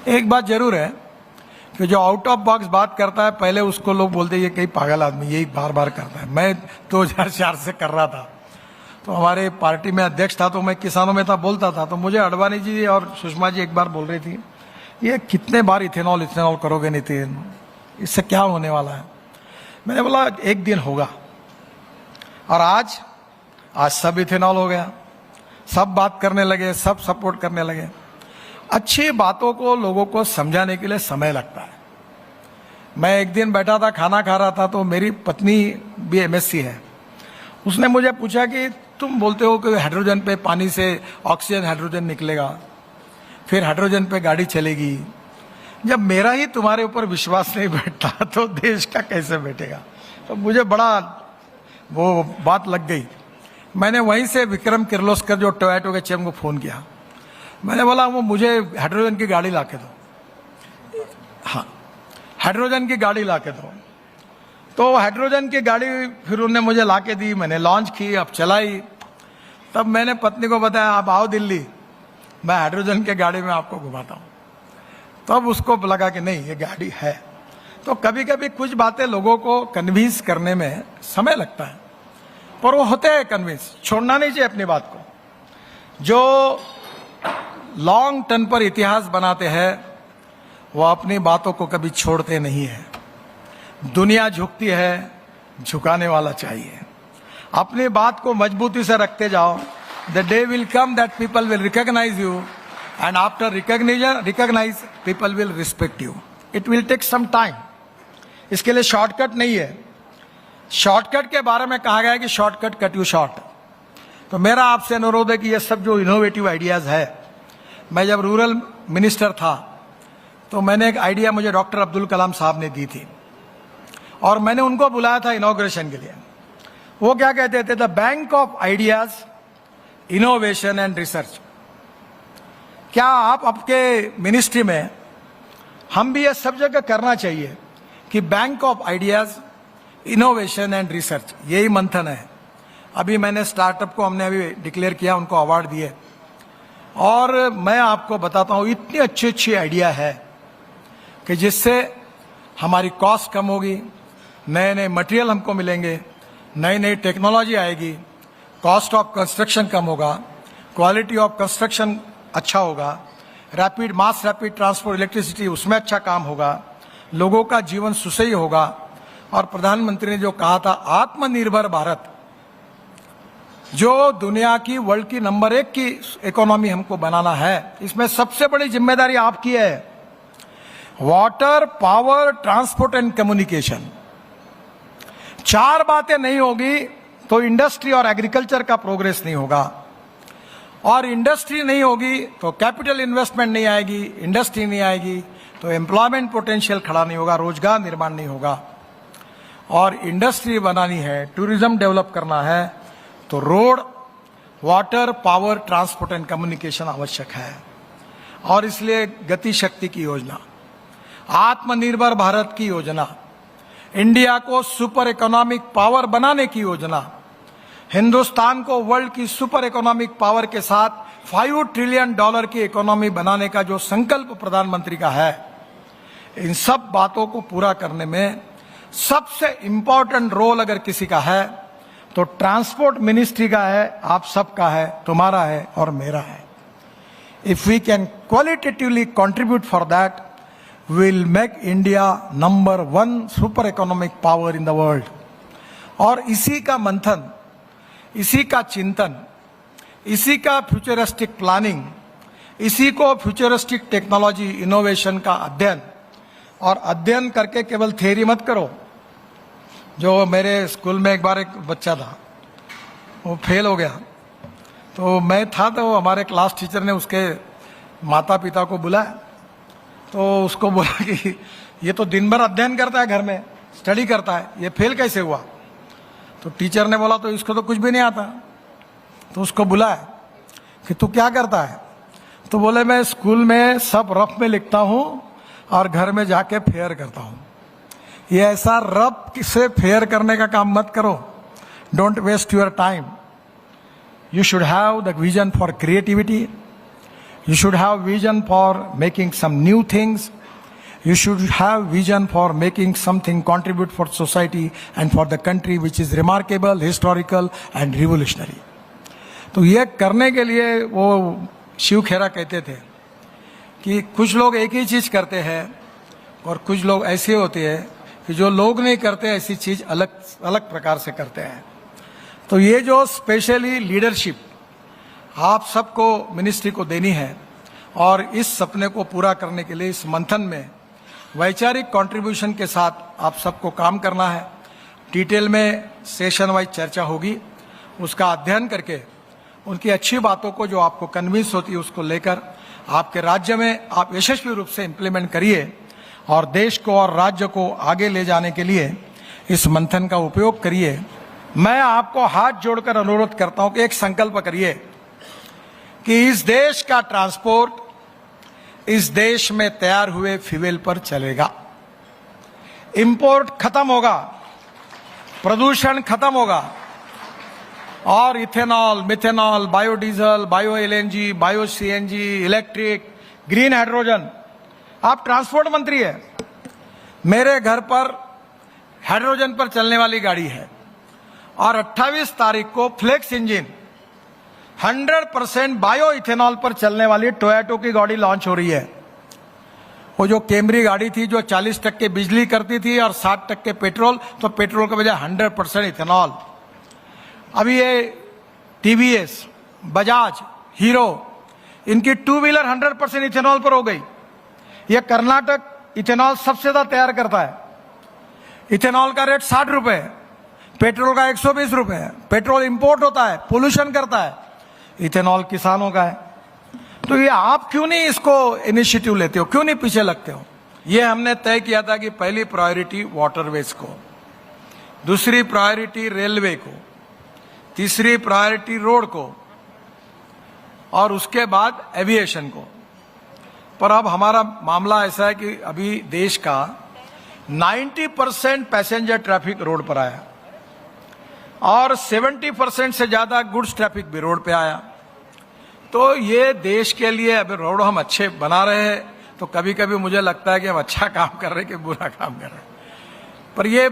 एक बात जरूर है कि जो आउट ऑफ बॉक्स बात करता है पहले उसको लोग बोलते हैं ये कई पागल आदमी यही बार बार करता है। मैं 2004 से कर रहा था, तो हमारे पार्टी में अध्यक्ष था, तो मैं किसानों में था बोलता था, तो मुझे अडवाणी जी और सुषमा जी एक बार बोल रही थी ये कितने बार इथेनॉल करोगे नितिन, इससे क्या होने वाला है। मैंने बोला एक दिन होगा, और आज सब इथेनॉल हो गया, सब बात करने लगे, सब सपोर्ट करने लगे। अच्छी बातों को लोगों को समझाने के लिए समय लगता है। मैं एक दिन बैठा था, खाना खा रहा था, तो मेरी पत्नी भी एमएससी है, उसने मुझे पूछा कि तुम बोलते हो कि हाइड्रोजन पे, पानी से ऑक्सीजन हाइड्रोजन निकलेगा, फिर हाइड्रोजन पे गाड़ी चलेगी, जब मेरा ही तुम्हारे ऊपर विश्वास नहीं बैठता तो देश का कैसे बैठेगा। तो मुझे बड़ा वो बात लग गई। मैंने वहीं से विक्रम किर्लोस्कर जो टोयोटो के चीफ को फोन किया, मैंने बोला वो मुझे हाइड्रोजन की गाड़ी लाके दो। हाँ, हाइड्रोजन की गाड़ी लाके दो। तो हाइड्रोजन की गाड़ी फिर उन्होंने मुझे लाके दी, मैंने लॉन्च की, अब चलाई। तब मैंने पत्नी को बताया आप आओ दिल्ली, मैं हाइड्रोजन की गाड़ी में आपको घुमाता हूँ। तब उसको लगा कि नहीं ये गाड़ी है। तो कभी कभी कुछ बातें लोगों को कन्विंस करने में समय लगता है, पर वो होते हैं कन्विंस। छोड़ना नहीं चाहिए अपनी बात को। जो लॉन्ग टर्म पर इतिहास बनाते हैं वो अपनी बातों को कभी छोड़ते नहीं है। दुनिया झुकती है, झुकाने वाला चाहिए। अपनी बात को मजबूती से रखते जाओ। The day will come that people will recognise you, and after recognise people will respect you. It will take some time. इसके लिए शॉर्टकट नहीं है। शॉर्टकट के बारे में कहा गया है कि शॉर्टकट कट यू शॉर्ट। तो मेरा आपसे अनुरोध है कि ये सब जो इनोवेटिव आइडियाज है, मैं जब रूरल मिनिस्टर था तो मैंने एक आइडिया मुझे डॉक्टर अब्दुल कलाम साहब ने दी थी, और मैंने उनको बुलाया था इनॉग्रेशन के लिए। वो क्या कहते थे, the bank of ideas, innovation and research. क्या आप आपके मिनिस्ट्री में, हम भी ये सब जगह करना चाहिए कि bank of ideas, innovation and research, यही मंथन है। अभी मैंने स्टार्टअप को हमने अभी डिक्लेयर किया, उनको अवार्ड दिए, और मैं आपको बताता हूं इतनी अच्छी अच्छी आइडिया है कि जिससे हमारी कॉस्ट कम होगी, नए नए मटेरियल हमको मिलेंगे, नई नई टेक्नोलॉजी आएगी, कॉस्ट ऑफ कंस्ट्रक्शन कम होगा, क्वालिटी ऑफ कंस्ट्रक्शन अच्छा होगा, मास रैपिड ट्रांसपोर्ट इलेक्ट्रिसिटी उसमें अच्छा काम होगा, लोगों का जीवन सुसह्य होगा। और प्रधानमंत्री ने जो कहा था आत्मनिर्भर भारत, जो दुनिया की, वर्ल्ड की नंबर 1 की इकोनॉमी हमको बनाना है, इसमें सबसे बड़ी जिम्मेदारी आपकी है। Water, power, transport and communication, 4 बातें नहीं होगी तो इंडस्ट्री और एग्रीकल्चर का प्रोग्रेस नहीं होगा, और इंडस्ट्री नहीं होगी तो कैपिटल इन्वेस्टमेंट नहीं आएगी, इंडस्ट्री नहीं आएगी तो एम्प्लॉयमेंट पोटेंशियल खड़ा नहीं होगा, रोजगार निर्माण नहीं होगा। और इंडस्ट्री बनानी है, टूरिज्म डेवलप करना है, तो road, water, power, transport and communication आवश्यक है। और इसलिए गति शक्ति की योजना, आत्मनिर्भर भारत की योजना, इंडिया को सुपर इकोनॉमिक पावर बनाने की योजना, हिंदुस्तान को वर्ल्ड की सुपर इकोनॉमिक पावर के साथ $5 ट्रिलियन की इकोनॉमी बनाने का जो संकल्प प्रधानमंत्री का है, इन सब बातों को पूरा करने में सबसे इंपॉर्टेंट रोल अगर किसी का है तो ट्रांसपोर्ट मिनिस्ट्री का है, आप सबका है, तुम्हारा है और मेरा है। If we can qualitatively contribute for that, will make India number 1 super economic power in the world. और इसी का मंथन, इसी का चिंतन, इसी का फ्यूचरिस्टिक प्लानिंग, इसी को फ्यूचरिस्टिक टेक्नोलॉजी इनोवेशन का अध्ययन, और अध्ययन करके केवल थियरी मत करो। जो मेरे स्कूल में एक बार एक बच्चा था, वो फेल हो गया, तो मैं था, तो हमारे क्लास टीचर ने उसके माता पिता को बुलाया, तो उसको बोला कि ये तो दिन भर अध्ययन करता है, घर में स्टडी करता है, ये फेल कैसे हुआ। तो टीचर ने बोला तो इसको तो कुछ भी नहीं आता। तो उसको बुलाया कि तू क्या करता है, तो बोले मैं स्कूल में सब रफ में लिखता हूं और घर में जाके फेयर करता हूं। ये ऐसा रफ से फेयर करने का काम मत करो। Don't waste your time. You should have the vision for creativity. You should have vision for making some new things. You should have vision for making something contribute for society and for the country which is remarkable, historical and revolutionary. तो ये करने के लिए वो शिव खेरा कहते थे कि कुछ लोग एक ही चीज करते हैं और कुछ लोग ऐसे होते हैं कि जो लोग नहीं करते ऐसी चीज अलग अलग प्रकार से करते हैं। तो ये जो स्पेशली लीडरशिप आप सबको मिनिस्ट्री को देनी है और इस सपने को पूरा करने के लिए इस मंथन में वैचारिक कंट्रीब्यूशन के साथ आप सबको काम करना है। डिटेल में सेशन वाइज चर्चा होगी, उसका अध्ययन करके उनकी अच्छी बातों को जो आपको कन्विंस होती है उसको लेकर आपके राज्य में आप यशस्वी रूप से इंप्लीमेंट करिए और देश को और राज्य को आगे ले जाने के लिए इस मंथन का उपयोग करिए। मैं आपको हाथ जोड़कर अनुरोध करता हूं कि एक संकल्प करिए कि इस देश का ट्रांसपोर्ट इस देश में तैयार हुए फ्यूल पर चलेगा। इंपोर्ट खत्म होगा, प्रदूषण खत्म होगा और ethanol, methanol, biodiesel, bio LNG, bio CNG, electric, green hydrogen. आप ट्रांसपोर्ट मंत्री है, मेरे घर पर हाइड्रोजन पर चलने वाली गाड़ी है और 28 तारीख को फ्लेक्स इंजन 100% बायो इथेनॉल पर चलने वाली टोयोटा की गाड़ी लॉन्च हो रही है। वो जो कैमरी गाड़ी थी जो 40% बिजली करती थी और 60% पेट्रोल, तो पेट्रोल के बजाय 100% इथेनॉल। अभी ये टीवीएस, बजाज, हीरो, इनकी 2 व्हीलर 100% इथेनॉल पर हो गई। ये कर्नाटक इथेनॉल सबसे ज्यादा तैयार करता है। इथेनॉल का रेट 60 रुपए, पेट्रोल का 120 रुपए। पेट्रोल इंपोर्ट होता है, पोल्यूशन करता है, इथेनॉल किसानों का है। तो ये आप क्यों नहीं इसको इनिशिएटिव लेते हो, क्यों नहीं पीछे लगते हो? ये हमने तय किया था कि पहली प्रायोरिटी वाटरवेज को, दूसरी प्रायोरिटी रेलवे को, तीसरी प्रायोरिटी रोड को और उसके बाद एविएशन को। पर अब हमारा मामला ऐसा है कि अभी देश का 90% पैसेंजर ट्रैफिक रोड पर आया और 70% से ज्यादा गुड्स ट्रैफिक भी रोड पे आया। तो ये देश के लिए अभी रोड हम अच्छे बना रहे हैं, तो कभी कभी मुझे लगता है कि हम अच्छा काम कर रहे हैं कि बुरा काम कर रहे हैं, पर ये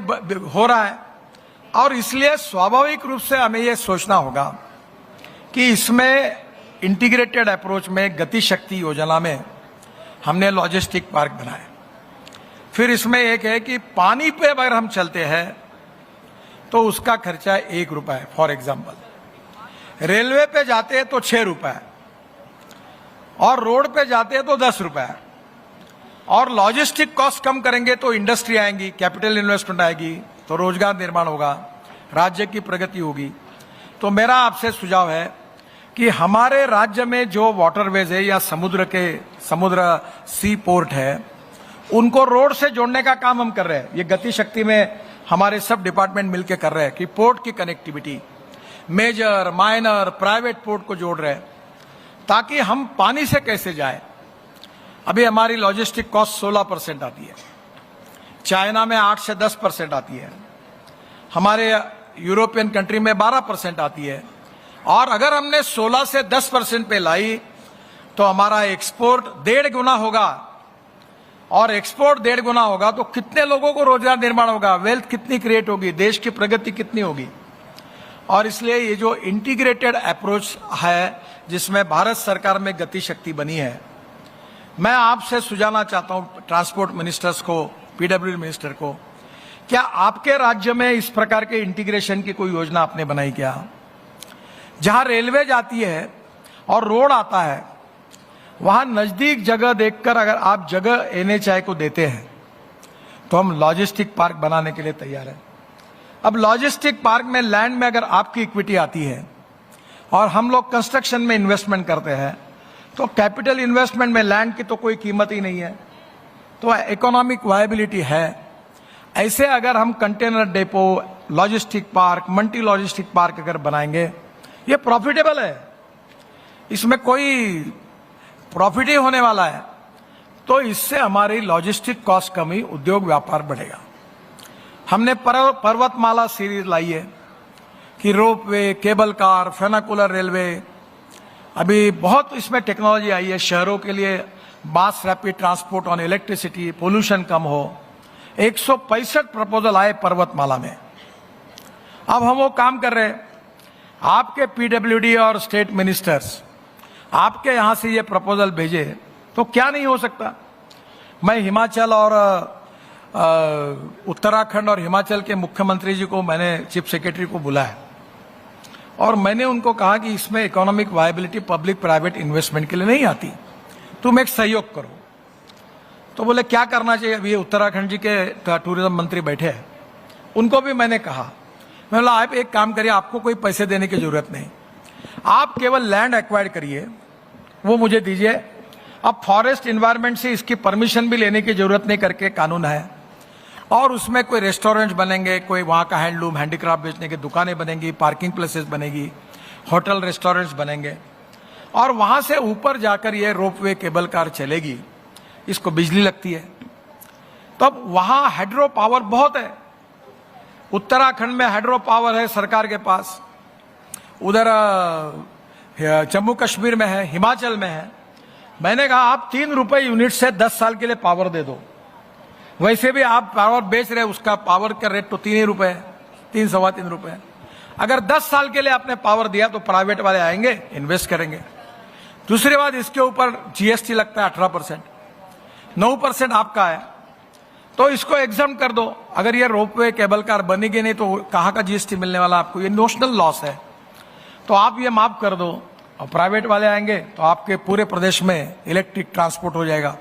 हो रहा है। और इसलिए स्वाभाविक रूप से हमें ये सोचना होगा कि इसमें इंटीग्रेटेड अप्रोच में गति शक्ति योजना में हमने लॉजिस्टिक पार्क बनाए। फिर इसमें एक है कि पानी पे अगर हम चलते हैं तो उसका खर्चा 1 रुपया है, फॉर एग्जाम्पल। रेलवे पे जाते हैं तो 6 रुपया और रोड पे जाते हैं तो 10 रुपया। और लॉजिस्टिक कॉस्ट कम करेंगे तो इंडस्ट्री आएंगी, कैपिटल इन्वेस्टमेंट आएगी, तो रोजगार निर्माण होगा, राज्य की प्रगति होगी। तो मेरा आपसे सुझाव है कि हमारे राज्य में जो वाटरवेज है या समुद्र सी पोर्ट है, उनको रोड से जोड़ने का काम हम कर रहे हैं। ये गति शक्ति में हमारे सब डिपार्टमेंट मिलकर कर रहे हैं कि पोर्ट की connectivity, major, minor, private port को जोड़ रहे हैं ताकि हम पानी से कैसे जाए। अभी हमारी लॉजिस्टिक कॉस्ट 16% आती है, चाइना में 8 से 10% आती है, हमारे यूरोपियन कंट्री में 12% आती है। और अगर हमने 16 से 10% पे लाई तो हमारा एक्सपोर्ट 1.5 गुना होगा, और एक्सपोर्ट 1.5 गुना होगा तो कितने लोगों को रोजगार निर्माण होगा, वेल्थ कितनी क्रिएट होगी, देश की प्रगति कितनी होगी। और इसलिए ये जो इंटीग्रेटेड अप्रोच है जिसमें भारत सरकार में गति शक्ति बनी है, मैं आपसे सुझाना चाहता हूं ट्रांसपोर्ट मिनिस्टर्स को, पीडब्ल्यूडी मिनिस्टर को, क्या आपके राज्य में इस प्रकार के इंटीग्रेशन की कोई योजना आपने बनाई क्या? जहां रेलवे जाती है और रोड आता है वहां नजदीक जगह देखकर अगर आप जगह एनएचआई को देते हैं तो हम लॉजिस्टिक पार्क बनाने के लिए तैयार हैं। अब लॉजिस्टिक पार्क में लैंड में अगर आपकी इक्विटी आती है और हम लोग कंस्ट्रक्शन में इन्वेस्टमेंट करते हैं तो कैपिटल इन्वेस्टमेंट में लैंड की तो कोई कीमत ही नहीं है, तो इकोनॉमिक वायबिलिटी है। ऐसे अगर हम container depot, logistic park, multi logistic park अगर बनाएंगे, ये प्रॉफिटेबल है, इसमें कोई प्रॉफिट ही होने वाला है। तो इससे हमारी लॉजिस्टिक कॉस्ट कमी, उद्योग व्यापार बढ़ेगा। हमने पर्वतमाला सीरीज लाई है कि ropeway, cable car, funicular railway अभी बहुत इसमें टेक्नोलॉजी आई है शहरों के लिए, mass rapid transport on electricity, pollution कम हो। 165 प्रपोजल आए पर्वतमाला में। अब हम वो काम कर रहे हैं। आपके पीडब्ल्यूडी और स्टेट मिनिस्टर्स आपके यहां से ये प्रपोजल भेजे तो क्या नहीं हो सकता। मैं हिमाचल और उत्तराखंड और हिमाचल के मुख्यमंत्री जी को मैंने चीफ सेक्रेटरी को बुलाया और मैंने उनको कहा कि इसमें economic viability public private investment के लिए नहीं आती, तुम एक सहयोग करो। तो बोले क्या करना चाहिए। अभी उत्तराखंड जी के टूरिज्म मंत्री बैठे हैं, उनको भी मैंने कहा, मैं बोला आप एक काम करिए, आपको कोई पैसे देने की जरूरत नहीं, आप केवल लैंड एक्वायर करिए, वो मुझे दीजिए। अब फॉरेस्ट इन्वायरमेंट से इसकी परमिशन भी लेने की जरूरत नहीं करके कानून है, और उसमें कोई रेस्टोरेंट बनेंगे, कोई वहां का हैंडलूम हैंडीक्राफ्ट बेचने की दुकानें बनेंगी, पार्किंग प्लेसेस बनेगी, होटल रेस्टोरेंट्स बनेंगे, और वहां से ऊपर जाकर ये रोपवे केबल कार चलेगी। इसको बिजली लगती है, तो अब वहां हाइड्रो पावर बहुत है। उत्तराखंड में हाइड्रो पावर है सरकार के पास, उधर जम्मू कश्मीर में है, हिमाचल में है। मैंने कहा आप 3 रुपए यूनिट से 10 साल के लिए पावर दे दो। वैसे भी आप पावर बेच रहे, उसका पावर का रेट तो 3 ही रुपए है, 3 सवा 3 रुपए। अगर 10 साल के लिए आपने पावर दिया तो प्राइवेट वाले आएंगे, इन्वेस्ट करेंगे। दूसरी बात, इसके ऊपर जीएसटी लगता है 18%, 9% आपका है, तो इसको एग्जाम कर दो। अगर ये रोपवे केबल कार बनेगी नहीं तो कहां का जीएसटी मिलने वाला आपको, ये नोशनल लॉस है। तो आप ये माफ कर दो और प्राइवेट वाले आएंगे तो आपके पूरे प्रदेश में इलेक्ट्रिक ट्रांसपोर्ट हो जाएगा।